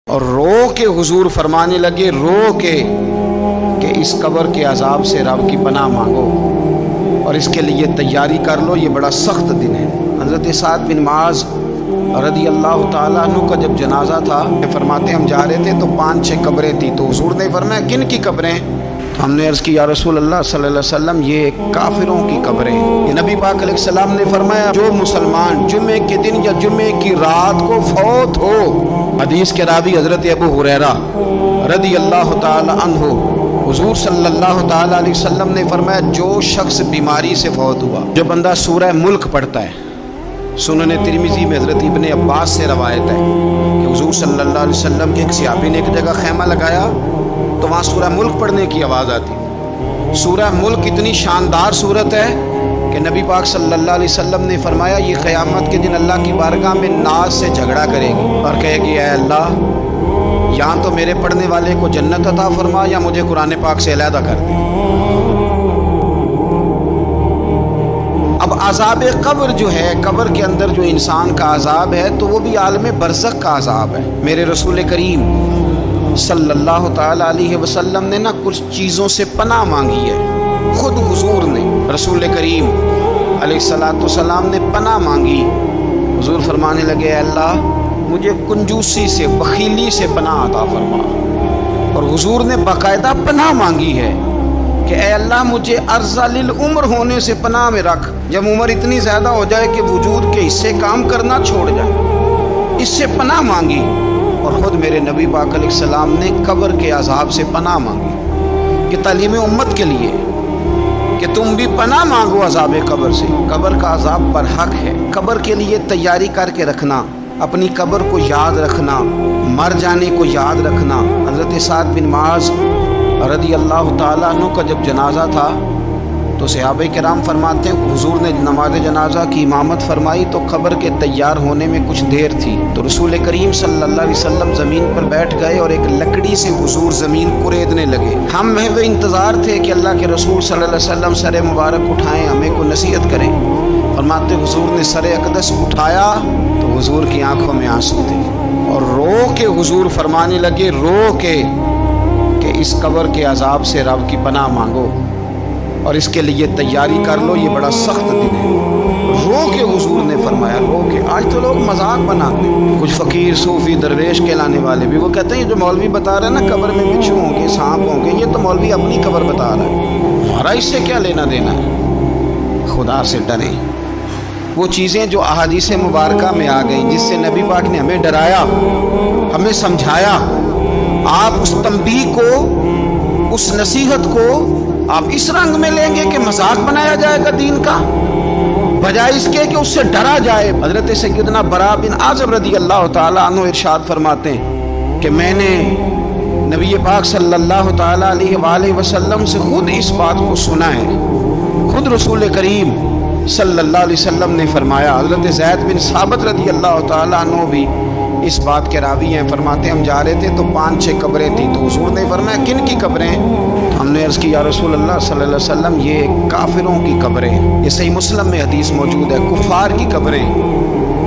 اور رو کے حضور فرمانے لگے، رو کے کہ اس قبر کے عذاب سے رب کی پناہ مانگو اور اس کے لیے تیاری کر لو، یہ بڑا سخت دن ہے۔ حضرت سعد بن معاذ رضی اللہ تعالیٰ عنہ کا جب جنازہ تھا، فرماتے ہم جا رہے تھے تو 5-6 قبریں تھیں، تو حضور نے فرمایا کن کی قبریں؟ تو ہم نے عرض کی یا رسول اللہ صلی اللہ علیہ وسلم یہ کافروں کی قبریں ہیں۔ یہ نبی پاک علیہ السلام نے فرمایا جو مسلمان جمعے کے دن یا جمعے کی رات کو فوت ہو، حدیث کے راوی حضرت ابو ہریرہ رضی اللہ تعالی عنہ، حضور صلی اللہ تعالی علیہ وسلم نے فرمایا جو شخص بیماری سے فوت ہوا، جو بندہ سورہ ملک پڑھتا ہے، سنن ترمذی میں حضرت ابن عباس سے روایت ہے کہ حضور صلی اللہ علیہ وسلم کے ایک صحابی نے ایک جگہ خیمہ لگایا تو وہاں سورہ ملک پڑھنے کی آواز آتی۔ سورہ ملک اتنی شاندار صورت ہے کہ نبی پاک صلی اللہ علیہ وسلم نے فرمایا یہ قیامت کے دن اللہ کی بارگاہ میں ناز سے جھگڑا کرے گی اور کہے گی اے اللہ یا تو میرے پڑھنے والے کو جنت عطا فرما یا مجھے قرآن پاک سے علیحدہ کر دے۔ اب عذاب قبر جو ہے، قبر کے اندر جو انسان کا عذاب ہے تو وہ بھی عالم برزخ کا عذاب ہے۔ میرے رسول کریم صلی اللہ تعالی علیہ وسلم نے نا کچھ چیزوں سے پناہ مانگی ہے، خود حضور نے، رسول کریم علیہ السلام نے پناہ مانگی۔ حضور فرمانے لگے اے اللہ مجھے کنجوسی سے، بخیلی سے پناہ عطا فرما، اور حضور نے باقاعدہ پناہ مانگی ہے کہ اے اللہ مجھے ارذل العمر ہونے سے پناہ میں رکھ، جب عمر اتنی زیادہ ہو جائے کہ وجود کے حصے کام کرنا چھوڑ جائے، اس سے پناہ مانگی۔ اور خود میرے نبی پاک علیہ السلام نے قبر کے عذاب سے پناہ مانگی۔ یہ تعلیم امت کے لیے کہ تم بھی پناہ مانگو عذاب قبر سے۔ قبر کا عذاب برحق ہے، قبر کے لیے تیاری کر کے رکھنا، اپنی قبر کو یاد رکھنا، مر جانے کو یاد رکھنا۔ حضرت سعد بن معاذ رضی اللہ تعالیٰ عنہ کا جب جنازہ تھا تو صحابہ کرام فرماتے ہیں حضور نے نماز جنازہ کی امامت فرمائی تو قبر کے تیار ہونے میں کچھ دیر تھی، تو رسول کریم صلی اللہ علیہ وسلم زمین پر بیٹھ گئے اور ایک لکڑی سے حضور زمین کریدنے لگے۔ ہم محو انتظار تھے کہ اللہ کے رسول صلی اللہ علیہ وسلم سر مبارک اٹھائیں، ہمیں کو نصیحت کریں۔ فرماتے حضور نے سر اقدس اٹھایا تو حضور کی آنکھوں میں آنسو تھے اور رو کے حضور فرمانے لگے، رو کے کہ اس قبر کے عذاب سے رب کی پناہ مانگو اور اس کے لیے تیاری کر لو، یہ بڑا سخت دن ہے۔ رو کے حضور نے فرمایا، رو کے۔ آج تو لوگ مذاق بناتے ہیں، کچھ فقیر صوفی درویش کہلانے والے بھی، وہ کہتے ہیں یہ جو مولوی بتا رہا ہے نا قبر میں بچھو ہوں گے، سانپ ہوں گے، یہ تو مولوی اپنی قبر بتا رہا ہے، ہمارا اس سے کیا لینا دینا ہے۔ خدا سے ڈریں۔ وہ چیزیں جو احادیث مبارکہ میں آ گئیں، جس سے نبی پاک نے ہمیں ڈرایا، ہمیں سمجھایا، آپ اس تنبیہ کو، اس نصیحت کو آپ اس رنگ میں لیں گے کہ مذاق بنایا جائے گا دین کا، بجائے اس کے کہ اس سے ڈرا جائے۔ حضرت سیدنا براء بن عازب رضی اللہ تعالیٰ عنہ ارشاد فرماتے ہیں کہ میں نے نبی پاک صلی اللہ تعالیٰ علیہ وآلہ وسلم سے خود اس بات کو سنا ہے، خود رسول کریم صلی اللہ علیہ وسلم نے فرمایا۔ حضرت زید بن ثابت رضی اللہ تعالیٰ عنہ بھی اس بات کے راوی ہیں، فرماتے ہم جا رہے تھے تو 5-6 قبریں تھیں، تو حضور نے فرمایا کن کی قبریں؟ ہم نے عرض کی یا رسول اللہ صلی اللہ علیہ وسلم یہ کافروں کی قبریں ہیں۔ یہ صحیح مسلم میں حدیث موجود ہے، کفار کی قبریں۔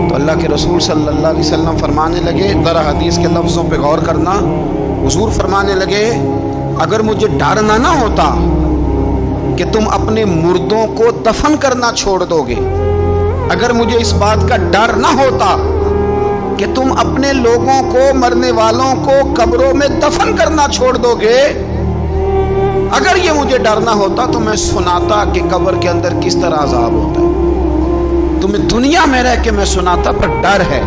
تو اللہ کے رسول صلی اللہ علیہ وسلم فرمانے لگے، ذرا حدیث کے لفظوں پہ غور کرنا، حضور فرمانے لگے اگر مجھے ڈر نہ ہوتا کہ تم اپنے مردوں کو دفن کرنا چھوڑ دو گے، اگر مجھے اس بات کا ڈر نہ ہوتا کہ تم اپنے لوگوں کو، مرنے والوں کو قبروں میں دفن کرنا چھوڑ دو گے، اگر یہ مجھے ڈر نہ ہوتا تو میں سناتا کہ قبر کے اندر کس طرح عذاب ہوتا ہے، تمہیں دنیا میں رہ کے میں سناتا، پر ڈر ہے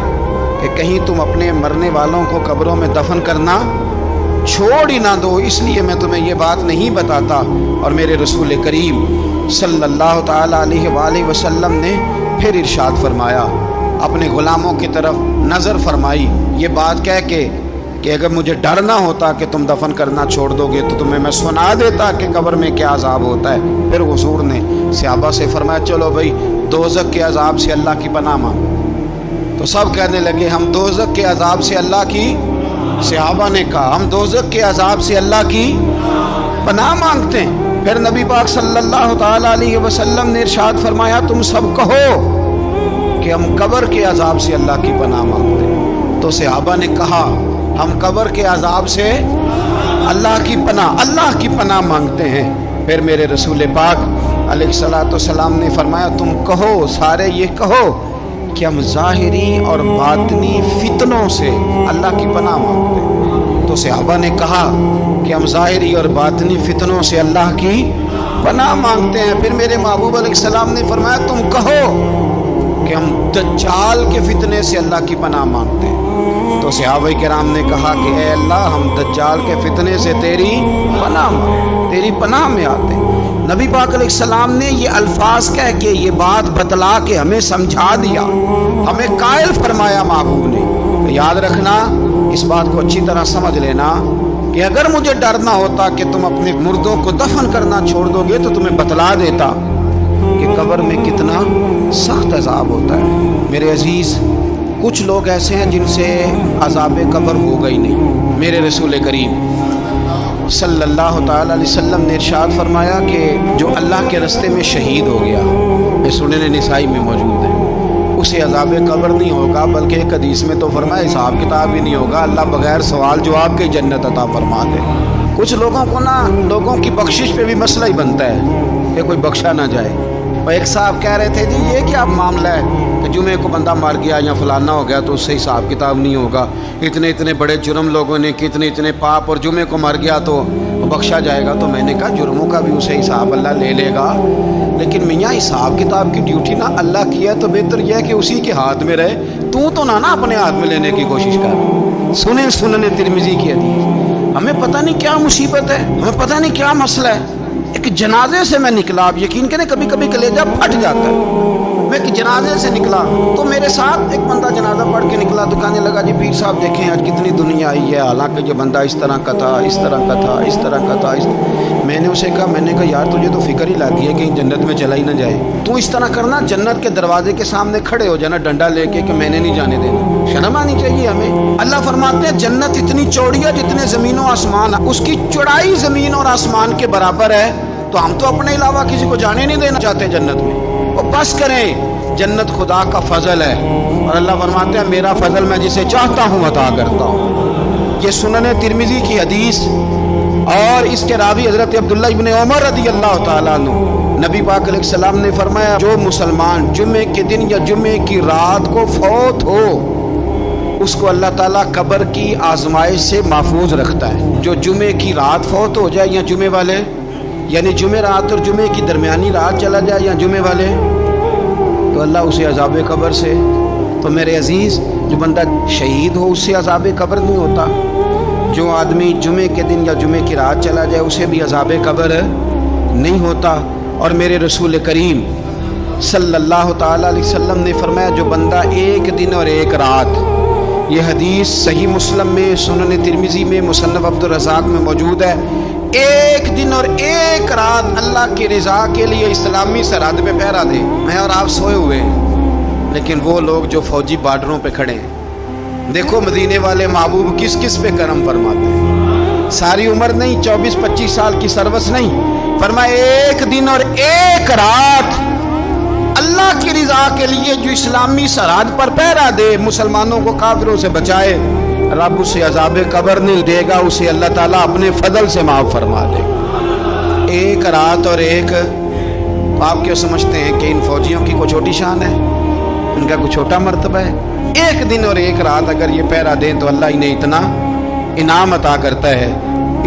کہ کہیں تم اپنے مرنے والوں کو قبروں میں دفن کرنا چھوڑ ہی نہ دو، اس لیے میں تمہیں یہ بات نہیں بتاتا۔ اور میرے رسول کریم صلی اللہ تعالی علیہ وآلہ وسلم نے پھر ارشاد فرمایا، اپنے غلاموں کی طرف نظر فرمائی، یہ بات کہہ کے کہ اگر مجھے ڈر نہ ہوتا کہ تم دفن کرنا چھوڑ دو گے تو تمہیں میں سنا دیتا کہ قبر میں کیا عذاب ہوتا ہے۔ پھر حضور نے صحابہ سے فرمایا چلو بھائی دوزخ کے عذاب سے اللہ کی پناہ مانگو، تو سب کہنے لگے ہم دوزخ کے عذاب سے اللہ کی، صحابہ نے کہا ہم دوزخ کے عذاب سے اللہ کی پناہ مانگتے ہیں۔ پھر نبی پاک صلی اللہ تعالی علیہ وسلم نے ارشاد فرمایا تم سب کہو کہ ہم قبر کے عذاب سے اللہ کی پناہ مانگتے ہیں۔ تو صحابہ نے کہا ہم قبر کے عذاب سے اللہ کی پناہ مانگتے ہیں۔ پھر میرے رسول پاک علیہ الصلوۃ والسلام نے فرمایا تم کہو، سارے یہ کہو کہ ہم ظاہری اور باطنی فتنوں سے اللہ کی پناہ مانگتے ہیں۔ تو صحابہ نے کہا کہ ہم ظاہری اور باطنی فتنوں سے اللہ کی پناہ مانگتے ہیں۔ پھر میرے محبوب علیہ السلام نے فرمایا تم کہو کہ ہم دجال کے فتنے سے اللہ کی پناہ مانگتے ہیں۔ تو صحابہ کرام نے کہا کہ اے اللہ ہم دجال کے فتنے سے تیری پناہ میں آتے ہیں۔ نبی پاک علیہ السلام نے یہ الفاظ کہہ کے یہ بات بتلا کے ہمیں سمجھا دیا، ہمیں قائل فرمایا محبوب نے۔ تو یاد رکھنا، اس بات کو اچھی طرح سمجھ لینا کہ اگر مجھے ڈرنا ہوتا کہ تم اپنے مردوں کو دفن کرنا چھوڑ دو گے تو تمہیں بتلا دیتا کہ قبر میں کتنا سخت عذاب ہوتا ہے۔ میرے عزیز، کچھ لوگ ایسے ہیں جن سے عذاب قبر ہوگا ہی نہیں۔ میرے رسول کریم صلی اللہ تعالی علیہ وسلم نے ارشاد فرمایا کہ جو اللہ کے راستے میں شہید ہو گیا، یہ سنن نسائی میں موجود ہے، اسے عذاب قبر نہیں ہوگا، بلکہ ایک حدیث میں تو فرمایا حساب کتاب ہی نہیں ہوگا، اللہ بغیر سوال جواب کے جنت عطا فرما دے۔ کچھ لوگوں کو لوگوں کی بخشش پہ بھی مسئلہ ہی بنتا ہے کہ کوئی بخشا نہ جائے۔ اور ایک صاحب کہہ رہے تھے جی یہ کیا معاملہ ہے کہ جمعے کو بندہ مر گیا یا فلانا ہو گیا تو اس سے حساب کتاب نہیں ہوگا، اتنے بڑے جرم لوگوں نے اتنے پاپ، اور جمعے کو مر گیا تو بخشا جائے گا۔ تو میں نے کہا جرموں کا بھی اسے حساب اللہ لے لے گا، لیکن میاں حساب کتاب کی ڈیوٹی نہ اللہ کی ہے تو بہتر یہ ہے کہ اسی کے ہاتھ میں رہے، تو نہ اپنے ہاتھ میں لینے کی کوشش کر۔ سنن ترمذی کی حدیث۔ ہمیں پتہ نہیں کیا مصیبت ہے، ہمیں پتہ نہیں کیا مسئلہ ہے۔ ایک جنازے سے میں نکلا، آپ یقین کریں کبھی کبھی کلیجہ پھٹ جاتا ہے۔ میں ایک جنازے سے نکلا تو میرے ساتھ ایک بندہ جنازہ پڑھ کے نکلا تو کہنے لگا جی پیر صاحب دیکھیں آج کتنی دنیا آئی ہے، حالانکہ یہ بندہ اس طرح کا تھا، اس طرح کا تھا، اس طرح کا تھا۔ میں نے اسے کہا یار تجھے تو فکر ہی لاتی ہے کہیں جنت میں چلا ہی نہ جائے، تو اس طرح کرنا جنت کے دروازے کے سامنے کھڑے ہو جانا ڈنڈا لے کے کہ میں نے نہیں جانے دینا۔ شرم آنی چاہیے ہمیں۔ اللہ فرماتے ہیں جنت اتنی چوڑی ہے جتنے زمین و آسمان، اس کی چوڑائی زمین اور آسمان کے برابر ہے، تو ہم تو اپنے علاوہ کسی کو جانے نہیں دینا چاہتے جنت میں۔ وہ بس کریں، جنت خدا کا فضل ہے، اور اللہ فرماتے ہیں میرا فضل میں جسے چاہتا ہوں عطا کرتا ہوں۔ یہ سنن ترمذی کی حدیث، اور اس کے راوی حضرت عبداللہ ابن عمر رضی اللہ تعالیٰ عنہ، نبی پاک علیہ السلام نے فرمایا جو مسلمان جمعے کے دن یا جمعے کی رات کو فوت ہو اس کو اللہ تعالیٰ قبر کی آزمائش سے محفوظ رکھتا ہے۔ جو جمعے کی رات فوت ہو جائے یا جمعے والے، یعنی جمعے رات اور جمعے کی درمیانی رات چلا جائے یا جمعے والے، تو اللہ اسے عذاب قبر سے۔ تو میرے عزیز، جو بندہ شہید ہو اس سے عذاب قبر نہیں ہوتا، جو آدمی جمعے کے دن یا جمعے کی رات چلا جائے اسے بھی عذاب قبر نہیں ہوتا۔ اور میرے رسول کریم صلی اللہ تعالیٰ علیہ وسلم نے فرمایا جو بندہ ایک دن اور ایک رات، یہ حدیث صحیح مسلم میں، سنن ترمذی میں، مصنف عبدالرزاق میں موجود ہے، ایک دن اور ایک رات اللہ کی رضا کے لیے اسلامی سرحد پہ پہرا دے۔ میں اور آپ سوئے ہوئے ہیں، لیکن وہ لوگ جو فوجی بارڈروں پہ کھڑے ہیں، دیکھو مدینے والے محبوب کس کس پہ کرم فرماتے ہیں۔ ساری عمر نہیں، 24-25 سال کی سروس نہیں، فرمایا ایک دن اور ایک رات اللہ کی رضا کے لیے جو اسلامی سرحد پر پہرا دے، مسلمانوں کو کافروں سے بچائے، رب اسے عذاب قبر نہیں دے گا، اسے اللہ تعالیٰ اپنے فضل سے معاف فرما دے گا۔ ایک رات اور ایک، آپ کیا سمجھتے ہیں کہ ان فوجیوں کی کوئی چھوٹی شان ہے؟ ان کا کوئی چھوٹا مرتبہ ہے؟ ایک دن اور ایک رات اگر یہ پہرا دیں تو اللہ انہیں اتنا انعام عطا کرتا ہے۔